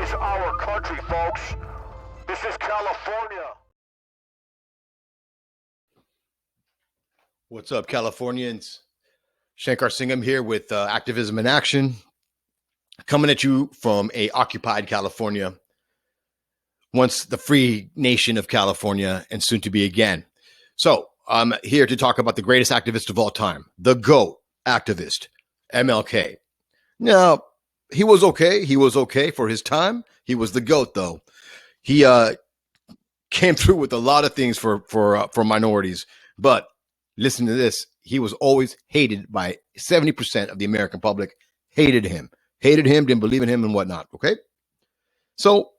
is our country, folks. This is California. What's up, Californians? Shankar Singham here with Activism in Action, coming at you from a occupied California, once the free nation of California and soon to be again. So I'm here to talk about the greatest activist of all time, the GOAT activist, MLK. Now, he was okay. He was okay for his time. He was the GOAT, though. He came through with a lot of things for minorities, but listen to this. He was always hated by 70% of the American public. Hated him, didn't believe in him and whatnot. Okay. So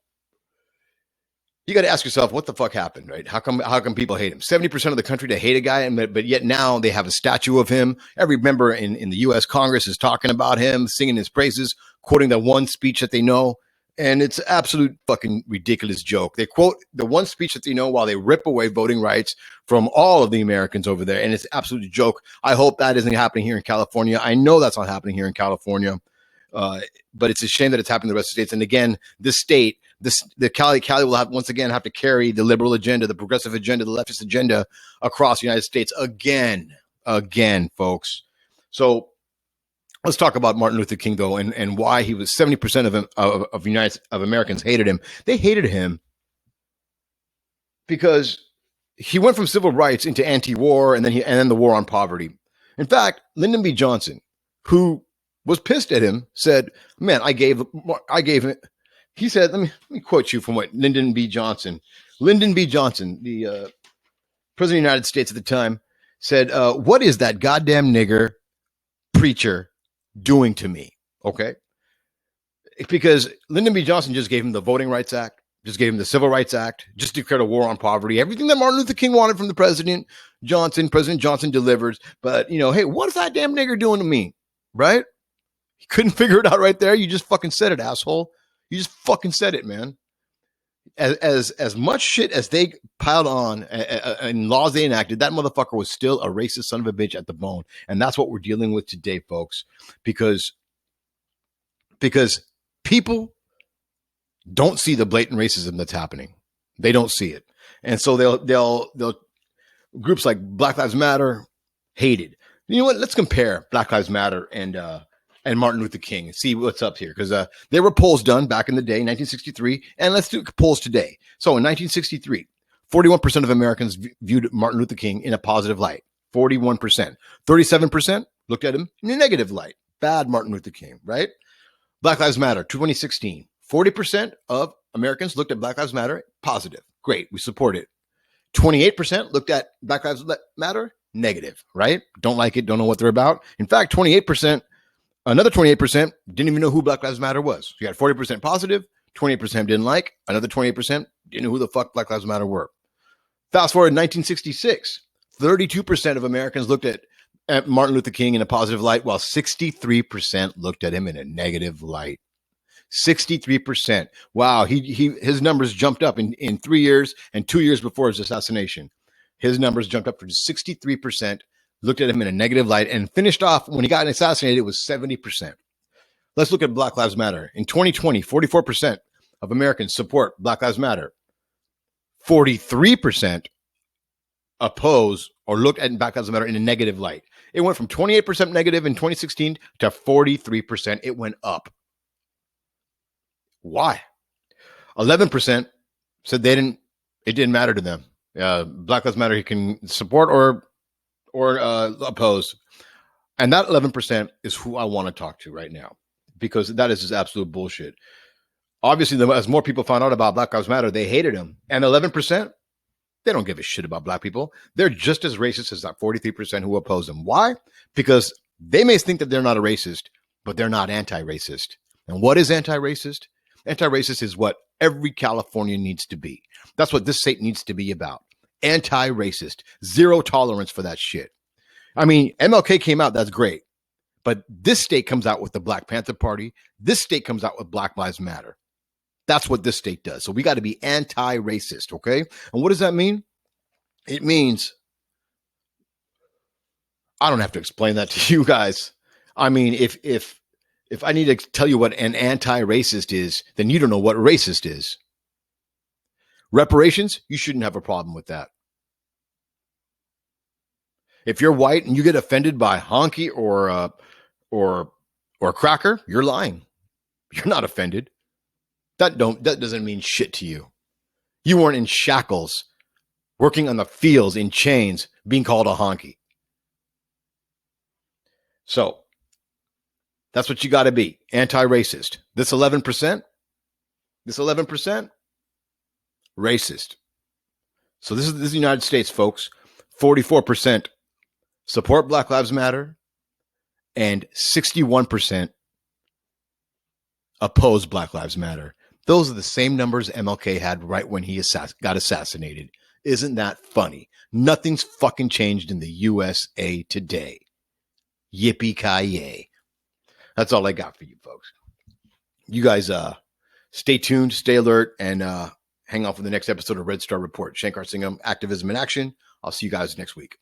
you got to ask yourself, what the fuck happened, right? How come people hate him? 70% of the country, they hate a guy, but yet now they have a statue of him. Every member in the U.S. Congress is talking about him, singing his praises, quoting the one speech that they know. And it's an absolute fucking ridiculous joke. They quote the one speech that they know while they rip away voting rights from all of the Americans over there. And it's an absolute joke. I hope that isn't happening here in California. I know that's not happening here in California. But it's a shame that it's happening in the rest of the states. And again, this state, the Cali will have once again have to carry the liberal agenda, the progressive agenda, the leftist agenda across the United States again, folks. So let's talk about Martin Luther King, though, and why he was 70% of Americans hated him. They hated him because he went from civil rights into anti-war, and then the war on poverty. In fact, Lyndon B. Johnson, who was pissed at him, said, "Man, I gave him." He said, "Let me quote you from what Lyndon B. Johnson, the president of the United States at the time, said. What is that goddamn nigger preacher doing to me?" Okay, because Lyndon B. Johnson just gave him the Voting Rights Act, just gave him the Civil Rights Act, just declared a war on poverty, everything that Martin Luther King wanted from the President Johnson delivers. But hey, what is that damn nigger doing to me? Right? You couldn't figure it out right there. You just fucking said it, asshole. You just fucking said it, man. As much shit as they piled on and laws they enacted, that motherfucker was still a racist son of a bitch at the bone. And that's what we're dealing with today, folks. Because people don't see the blatant racism that's happening. They don't see it. And so they'll groups like Black Lives Matter hated. You know what? Let's compare Black Lives Matter and Martin Luther King and see what's up here. Because there were polls done back in the day, 1963, and let's do polls today. So in 1963, 41% of Americans viewed Martin Luther King in a positive light. 41%. 37% looked at him in a negative light. Bad Martin Luther King, right? Black Lives Matter, 2016. 40% of Americans looked at Black Lives Matter positive. Great, we support it. 28% looked at Black Lives Matter negative, right? Don't like it, don't know what they're about. In fact, another 28% didn't even know who Black Lives Matter was. You got 40% positive, 28% didn't like, another 28% didn't know who the fuck Black Lives Matter were. Fast forward 1966, 32% of Americans looked at Martin Luther King in a positive light, while 63% looked at him in a negative light. 63%. Wow, his numbers jumped up in 3 years and 2 years before his assassination. His numbers jumped up to 63%. Looked at him in a negative light, and finished off when he got assassinated, it was 70%. Let's look at Black Lives Matter. In 2020, 44% of Americans support Black Lives Matter. 43% oppose or look at Black Lives Matter in a negative light. It went from 28% negative in 2016 to 43%. It went up. Why? 11% said it didn't matter to them. Black Lives Matter, he can support or oppose. And that 11% is who I want to talk to right now, because that is just absolute bullshit. Obviously, as more people found out about Black Lives Matter, they hated him. And 11%, they don't give a shit about black people. They're just as racist as that 43% who oppose him. Why? Because they may think that they're not a racist, but they're not anti-racist. And what is anti-racist? Anti-racist is what every Californian needs to be. That's what this state needs to be about. Anti-racist. Zero tolerance for that shit. I mean, MLK came out, that's great. But this state comes out with the Black Panther Party. This state comes out with Black Lives Matter. That's what this state does. So we got to be anti-racist, okay? And what does that mean? It means, I don't have to explain that to you guys. I mean, if If I need to tell you what an anti-racist is, then you don't know what racist is. Reparations, you shouldn't have a problem with that. If you're white and you get offended by honky or cracker, you're lying. You're not offended. That doesn't mean shit to you. You weren't in shackles, working on the fields in chains, being called a honky. So that's what you got to be, anti-racist. This 11%, racist. So this is the United States, folks. 44% support Black Lives Matter, and 61% oppose Black Lives Matter. Those are the same numbers MLK had right when he got assassinated. Isn't that funny? Nothing's fucking changed in the USA today. Yippee-ki-yay. That's all I got for you folks. You guys stay tuned, stay alert, and hang on for the next episode of Red Star Report. Shankar Singham, Activism in Action. I'll see you guys next week.